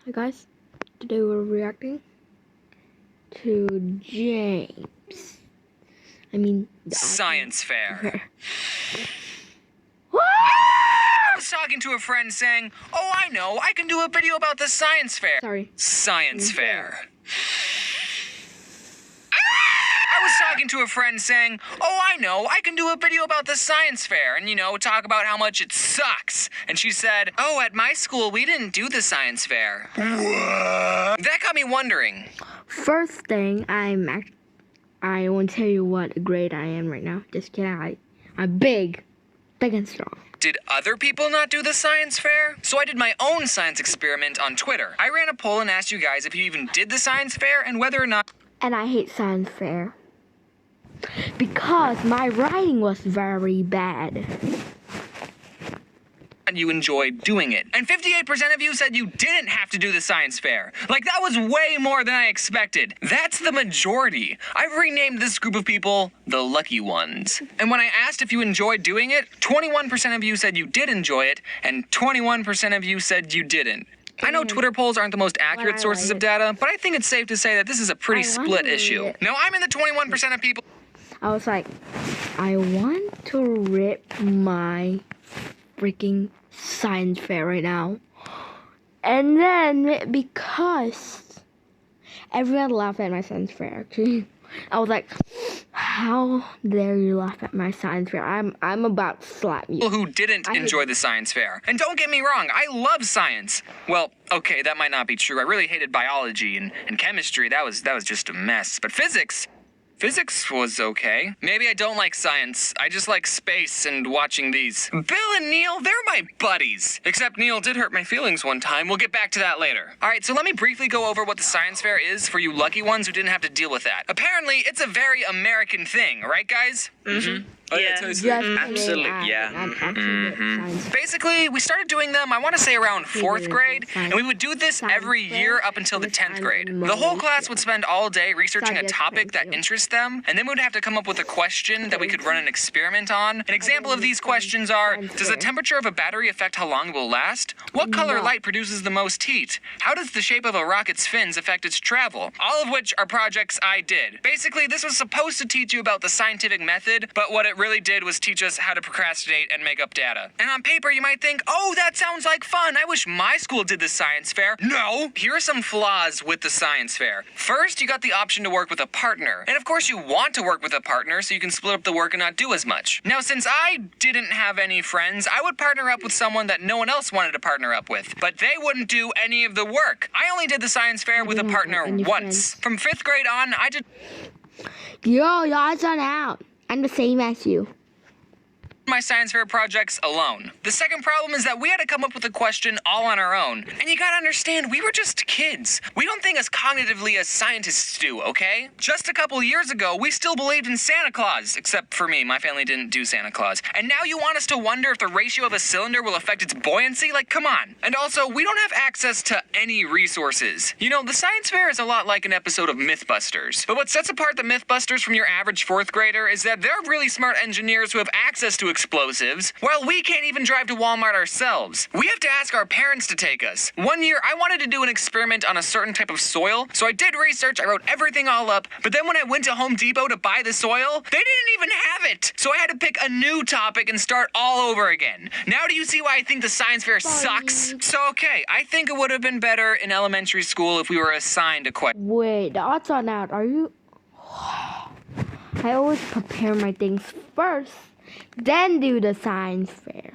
Hi guys, today we're reacting to James. Science fair. What? I was talking to a friend saying, "Oh, I know, I can do a video about the science fair." Sorry. Science fair. I was talking to a friend saying, "Oh, I know, I can do a video about the science fair and, talk about how much it sucks." And she said, "Oh, at my school, we didn't do the science fair." What? That got me wondering. First thing, I want to tell you what grade I am right now. Just kidding. I'm big and strong. Did other people not do the science fair? So I did my own science experiment on Twitter. I ran a poll and asked you guys if you even did the science fair and whether or not... And I hate science fair because my writing was very bad. You enjoyed doing it. And 58% of you said you didn't have to do the science fair. Like, that was way more than I expected. That's the majority. I've renamed this group of people the lucky ones. And when I asked if you enjoyed doing it, 21% of you said you did enjoy it, and 21% of you said you didn't. I know Twitter polls aren't the most accurate sources of data, but I think it's safe to say that this is a pretty split issue. Now, I'm in the 21% of people... I was like, I want to rip my freaking science fair right now. And then, because everyone laughed at my science fair, actually, I was like, how dare you laugh at my science fair? I'm about to slap you. People who didn't enjoy the science fair. And don't get me wrong, I love science. Well, okay, that might not be true. I really hated biology and chemistry. That was just a mess. But physics was okay. Maybe I don't like science. I just like space and watching these. Bill and Neil, they're my buddies. Except Neil did hurt my feelings one time. We'll get back to that later. All right, so let me briefly go over what the science fair is for you lucky ones who didn't have to deal with that. Apparently, it's a very American thing, right, guys? Mm-hmm. Oh, yeah, totally. Absolutely, yeah. Basically, we started doing them, I want to say around 4th grade, and we would do this every year up until the 10th grade. The whole class would spend all day researching a topic that interests them, and then we would have to come up with a question that we could run an experiment on. An example of these questions are, does the temperature of a battery affect how long it will last? What color light produces the most heat? How does the shape of a rocket's fins affect its travel? All of which are projects I did. Basically, this was supposed to teach you about the scientific method, but what it really did was teach us how to procrastinate and make up data. And on paper, you might think, oh, that sounds like fun. I wish my school did the science fair. No! Here are some flaws with the science fair. First, you got the option to work with a partner. And of course, you want to work with a partner so you can split up the work and not do as much. Now, since I didn't have any friends, I would partner up with someone that no one else wanted to partner up with. But they wouldn't do any of the work. I only did the science fair with a partner once. From 5th grade on, I did... Yo, theodds1out. I'm the same as you. My science fair projects alone. The second problem is that we had to come up with a question all on our own. And you gotta understand, we were just kids. We don't think as cognitively as scientists do, okay? Just a couple years ago, we still believed in Santa Claus. Except for me, my family didn't do Santa Claus. And now you want us to wonder if the ratio of a cylinder will affect its buoyancy? Like, come on. And also, we don't have access to any resources. You know, the science fair is a lot like an episode of Mythbusters. But what sets apart the Mythbusters from your average 4th grader is that they're really smart engineers who have access to explosives, while we can't even drive to Walmart ourselves. We have to ask our parents to take us. One year, I wanted to do an experiment on a certain type of soil, so I did research, I wrote everything all up, but then when I went to Home Depot to buy the soil, they didn't even have it! So I had to pick a new topic and start all over again. Now do you see why I think the science fair sucks? So okay, I think it would have been better in elementary school if we were assigned a question. Wait, theodds1out, are you... I always prepare my things first, then do the science fair.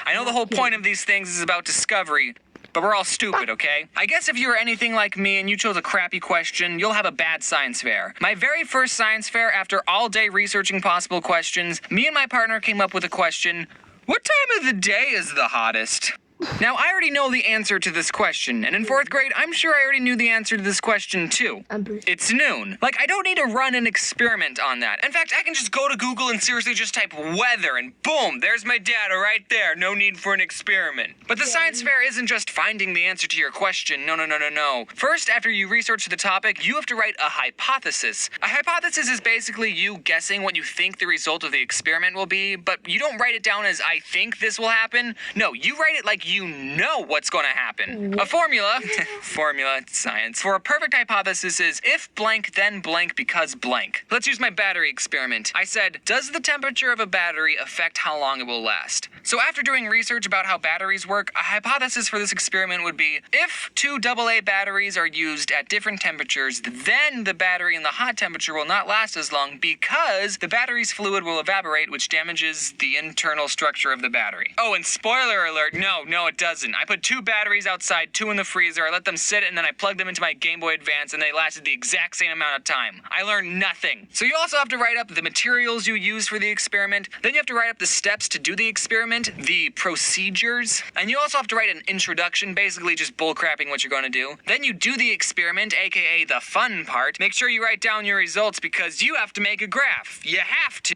I know the whole point of these things is about discovery, but we're all stupid, okay? I guess if you're anything like me and you chose a crappy question, you'll have a bad science fair. My very first science fair, after all day researching possible questions, me and my partner came up with a question, what time of the day is the hottest? Now, I already know the answer to this question, and in 4th grade, I'm sure I already knew the answer to this question, too. It's noon. Like, I don't need to run an experiment on that. In fact, I can just go to Google and seriously just type weather, and boom, there's my data right there. No need for an experiment. But the science fair isn't just finding the answer to your question. No. First, after you research the topic, you have to write a hypothesis. A hypothesis is basically you guessing what you think the result of the experiment will be, but you don't write it down as I think this will happen. No, you write it like you know what's going to happen. A formula, it's science, for a perfect hypothesis is if blank then blank because blank. Let's use my battery experiment. I said, does the temperature of a battery affect how long it will last? So after doing research about how batteries work, a hypothesis for this experiment would be, if two AA batteries are used at different temperatures, then the battery in the hot temperature will not last as long because the battery's fluid will evaporate, which damages the internal structure of the battery. Oh, and spoiler alert, no, it doesn't. I put 2 batteries outside, 2 in the freezer, I let them sit, and then I plugged them into my Game Boy Advance, and they lasted the exact same amount of time. I learned nothing. So you also have to write up the materials you use for the experiment, then you have to write up the steps to do the experiment, the procedures, and you also have to write an introduction, basically just bullcrapping what you're going to do. Then you do the experiment, aka the fun part. Make sure you write down your results because you have to make a graph. You have to.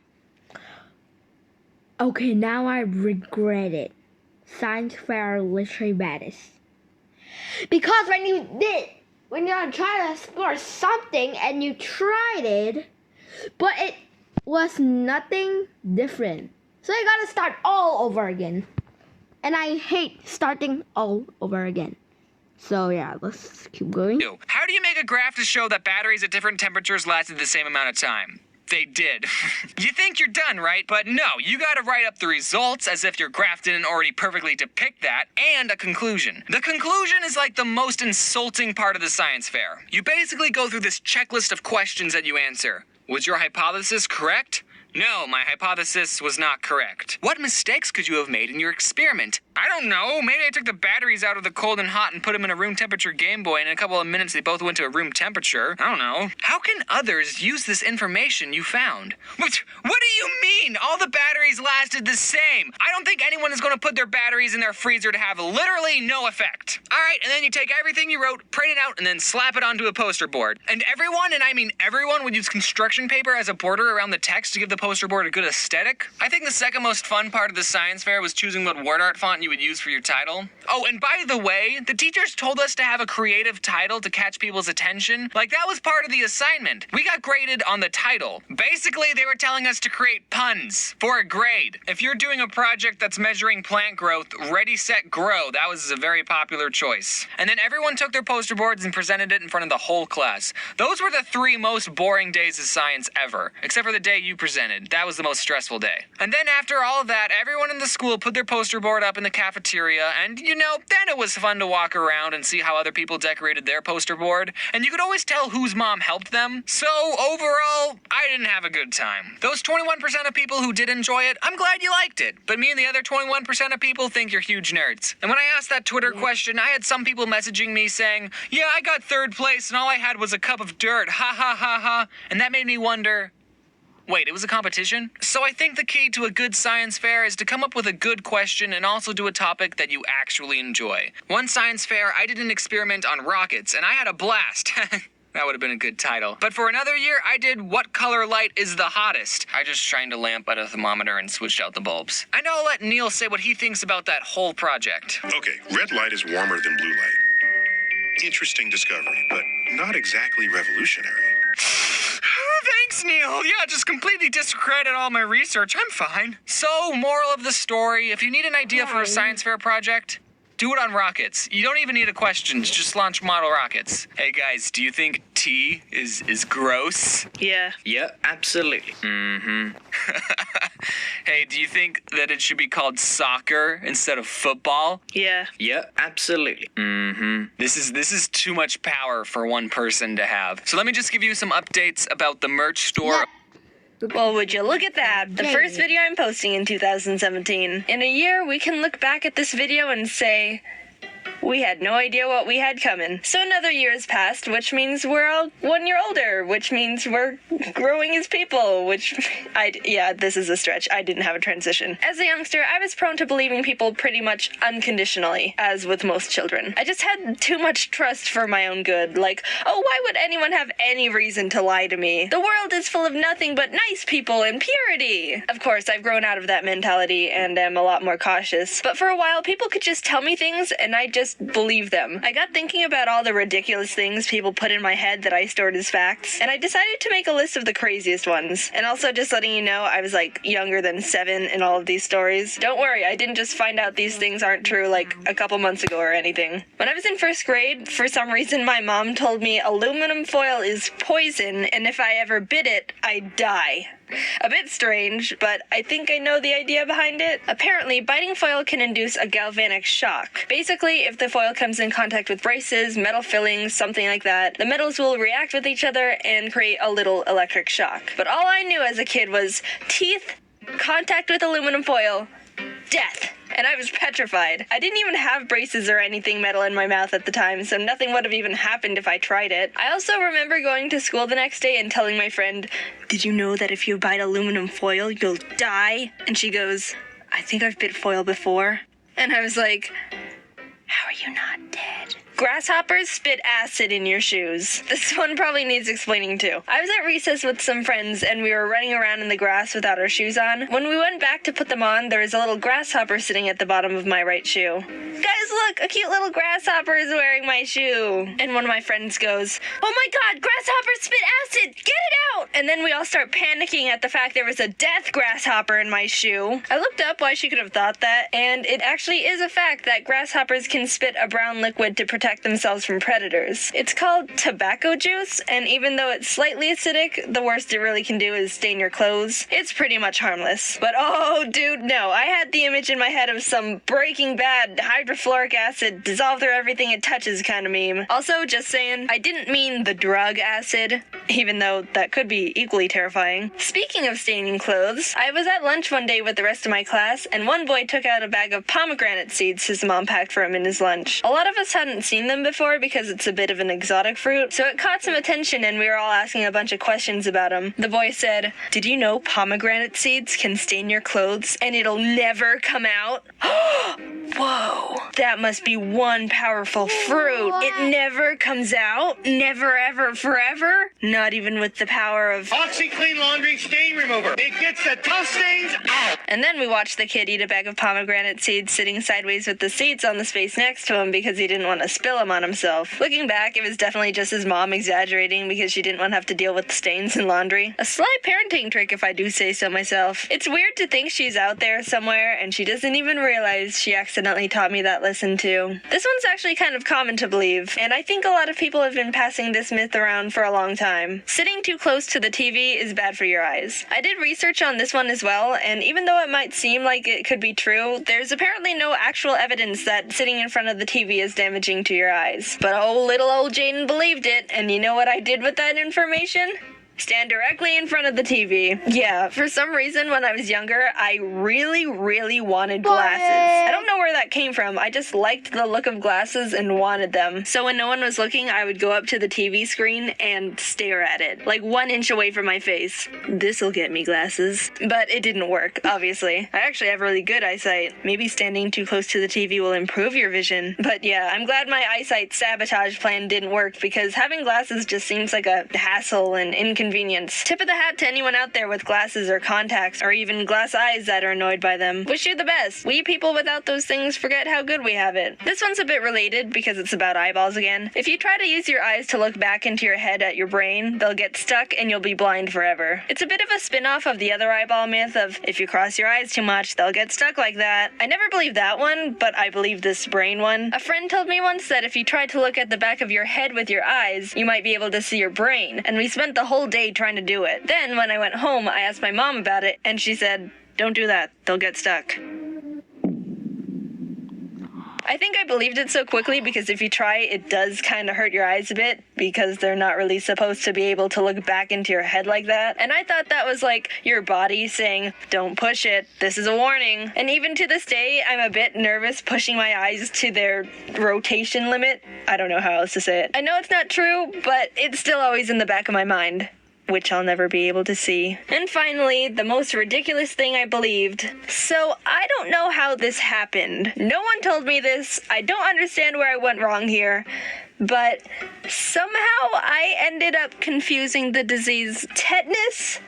Okay, now I regret it. Science fair literally baddest. Because when you try to score something and you tried it, but it was nothing different. So you gotta start all over again. And I hate starting all over again. So yeah, let's keep going. How do you make a graph to show that batteries at different temperatures lasted the same amount of time? They did. You think you're done, right? But no, you gotta write up the results as if your graph didn't already perfectly depict that, and a conclusion. The conclusion is like the most insulting part of the science fair. You basically go through this checklist of questions that you answer. Was your hypothesis correct? No, my hypothesis was not correct. What mistakes could you have made in your experiment? I don't know. Maybe I took the batteries out of the cold and hot and put them in a room temperature Game Boy, and in a couple of minutes they both went to a room temperature. I don't know. How can others use this information you found? What do you mean? All the batteries lasted the same. I don't think anyone is going to put their batteries in their freezer to have literally no effect. All right, and then you take everything you wrote, print it out, and then slap it onto a poster board. And everyone, and I mean everyone, would use construction paper as a border around the text to give the poster board a good aesthetic. I think the second most fun part of the science fair was choosing what word art font you would use for your title. Oh, and by the way, the teachers told us to have a creative title to catch people's attention. Like, that was part of the assignment. We got graded on the title. Basically, they were telling us to create puns for a grade. If you're doing a project that's measuring plant growth, Ready, Set, Grow, that was a very popular choice. And then everyone took their poster boards and presented it in front of the whole class. Those were the 3 most boring days of science ever, except for the day you presented. That was the most stressful day. And then after all of that, everyone in the school put their poster board up in the cafeteria, and then it was fun to walk around and see how other people decorated their poster board, and you could always tell whose mom helped them. So overall, I didn't have a good time. Those 21% of people who did enjoy it, I'm glad you liked it, but me and the other 21% of people think you're huge nerds. And when I asked that Twitter question, I had some people messaging me saying, yeah, I got 3rd place and all I had was a cup of dirt, ha ha ha ha, and that made me wonder, wait, it was a competition? So I think the key to a good science fair is to come up with a good question and also do a topic that you actually enjoy. One science fair, I did an experiment on rockets, and I had a blast. That would have been a good title. But for another year, I did What Color Light is the Hottest? I just shined a lamp at a thermometer and switched out the bulbs. And I'll let Neil say what he thinks about that whole project. Okay, red light is warmer than blue light. Interesting discovery, but not exactly revolutionary. Thanks, Neil. Yeah, just completely discredit all my research. I'm fine. So, moral of the story, if you need an idea for a science fair project, do it on rockets. You don't even need a question. Just launch model rockets. Hey, guys, do you think tea is gross? Yeah, absolutely. Mm-hmm. Hey, do you think that it should be called soccer instead of football? Yeah, absolutely. Mm-hmm. This is too much power for one person to have. So let me just give you some updates about the merch store. Well, would you look at that? The first video I'm posting in 2017. In a year, we can look back at this video and say, we had no idea what we had coming. So another year has passed, which means we're all 1 year older, which means we're growing as people, this is a stretch. I didn't have a transition. As a youngster, I was prone to believing people pretty much unconditionally, as with most children. I just had too much trust for my own good. Like, oh, why would anyone have any reason to lie to me? The world is full of nothing but nice people and purity. Of course, I've grown out of that mentality and am a lot more cautious. But for a while, people could just tell me things and I just just believe them. I got thinking about all the ridiculous things people put in my head that I stored as facts, and I decided to make a list of the craziest ones. And also just letting you know, I was like younger than 7 in all of these stories. Don't worry, I didn't just find out these things aren't true like a couple months ago or anything. When I was in 1st grade, for some reason my mom told me aluminum foil is poison, and if I ever bit it, I'd die. A bit strange, but I think I know the idea behind it. Apparently, biting foil can induce a galvanic shock. Basically, if the foil comes in contact with braces, metal fillings, something like that, the metals will react with each other and create a little electric shock. But all I knew as a kid was teeth, contact with aluminum foil, death. And I was petrified. I didn't even have braces or anything metal in my mouth at the time, so nothing would have even happened if I tried it. I also remember going to school the next day and telling my friend, "Did you know that if you bite aluminum foil, you'll die?" And she goes, "I think I've bit foil before." And I was like, "How are you not dead?" Grasshoppers spit acid in your shoes. This one probably needs explaining too. I was at recess with some friends and we were running around in the grass without our shoes on. When we went back to put them on, there was a little grasshopper sitting at the bottom of my right shoe. "Guys, look, a cute little grasshopper is wearing my shoe." And one of my friends goes, "Oh my god, grasshoppers spit acid! Get it out!" And then we all start panicking at the fact there was a death grasshopper in my shoe. I looked up why she could have thought that, and it actually is a fact that grasshoppers can spit a brown liquid to protect themselves from predators. It's called tobacco juice, and even though it's slightly acidic, the worst it really can do is stain your clothes. It's pretty much harmless. But oh dude, no, I had the image in my head of some Breaking Bad hydrofluoric acid dissolve through everything it touches kind of meme. Also, just saying, I didn't mean the drug acid, even though that could be equally terrifying. Speaking of staining clothes, I was at lunch one day with the rest of my class, and one boy took out a bag of pomegranate seeds his mom packed for him in his lunch. A lot of us hadn't seen them before because it's a bit of an exotic fruit, so it caught some attention and we were all asking a bunch of questions about them. The boy said, "Did you know pomegranate seeds can stain your clothes and it'll never come out?" Whoa, that must be one powerful fruit. It never comes out? Never, ever, forever? Not even with the power of OxiClean Laundry Stain Remover. It gets the tough stains out. And then we watched the kid eat a bag of pomegranate seeds sitting sideways with the seeds on the space next to him because he didn't want to spill them on himself. Looking back, it was definitely just his mom exaggerating because she didn't want to have to deal with the stains in laundry. A sly parenting trick if I do say so myself. It's weird to think she's out there somewhere and she doesn't even realize she accidentally taught me that lesson too. This one's actually kind of common to believe, and I think a lot of people have been passing this myth around for a long time. Sitting too close to the TV is bad for your eyes. I did research on this one as well, and even though it might seem like it could be true, there's apparently no actual evidence that sitting in front of the TV is damaging to your eyes. But oh, little old Jaiden believed it, and you know what I did with that information? Stand directly in front of the TV. Yeah, for some reason when I was younger, I really wanted glasses. I don't know where that came from. I just liked the look of glasses and wanted them. So when no one was looking, I would go up to the TV screen and stare at it, like 1 inch away from my face. This'll get me glasses. But it didn't work, obviously. I actually have really good eyesight. Maybe standing too close to the TV will improve your vision. But yeah, I'm glad my eyesight sabotage plan didn't work because having glasses just seems like a hassle and inconvenience. Tip of the hat to anyone out there with glasses or contacts or even glass eyes that are annoyed by them. Wish you the best. We people without those things forget how good we have it. This one's a bit related because it's about eyeballs again. If you try to use your eyes to look back into your head at your brain, they'll get stuck and you'll be blind forever. It's a bit of a spin-off of the other eyeball myth of if you cross your eyes too much, they'll get stuck like that. I never believed that one, but I believe this brain one. A friend told me once that if you tried to look at the back of your head with your eyes, you might be able to see your brain, and we spent the whole day trying to do it. Then, when I went home, I asked my mom about it, and she said, "Don't do that. They'll get stuck." I think I believed it so quickly because if you try, it does kind of hurt your eyes a bit because they're not really supposed to be able to look back into your head like that. And I thought that was like your body saying, "Don't push it. This is a warning." And even to this day, I'm a bit nervous pushing my eyes to their rotation limit. I don't know how else to say it. I know it's not true, but it's still always in the back of my mind, which I'll never be able to see. And finally, the most ridiculous thing I believed. So I don't know how this happened. No one told me this. I don't understand where I went wrong here. But somehow I ended up confusing the disease tetanus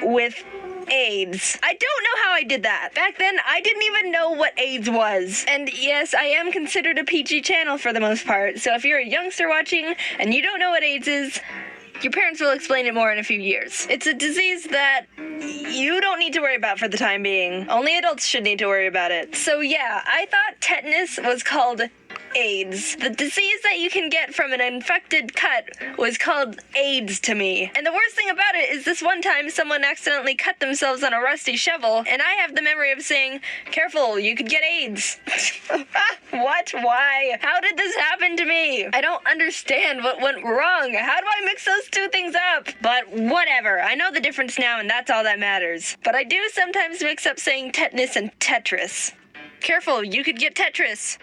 with AIDS. I don't know how I did that. Back then, I didn't even know what AIDS was. And yes, I am considered a PG channel for the most part, so if you're a youngster watching and you don't know what AIDS is, your parents will explain it more in a few years. It's a disease that you don't need to worry about for the time being. Only adults should need to worry about it. So yeah, I thought tetanus was called AIDS. The disease that you can get from an infected cut was called AIDS to me. And the worst thing about it is this one time someone accidentally cut themselves on a rusty shovel, and I have the memory of saying, "Careful, you could get AIDS." What? Why? How did this happen to me? I don't understand what went wrong. How do I mix those two things up? But whatever. I know the difference now, and that's all that matters. But I do sometimes mix up saying tetanus and Tetris. Careful, you could get Tetris.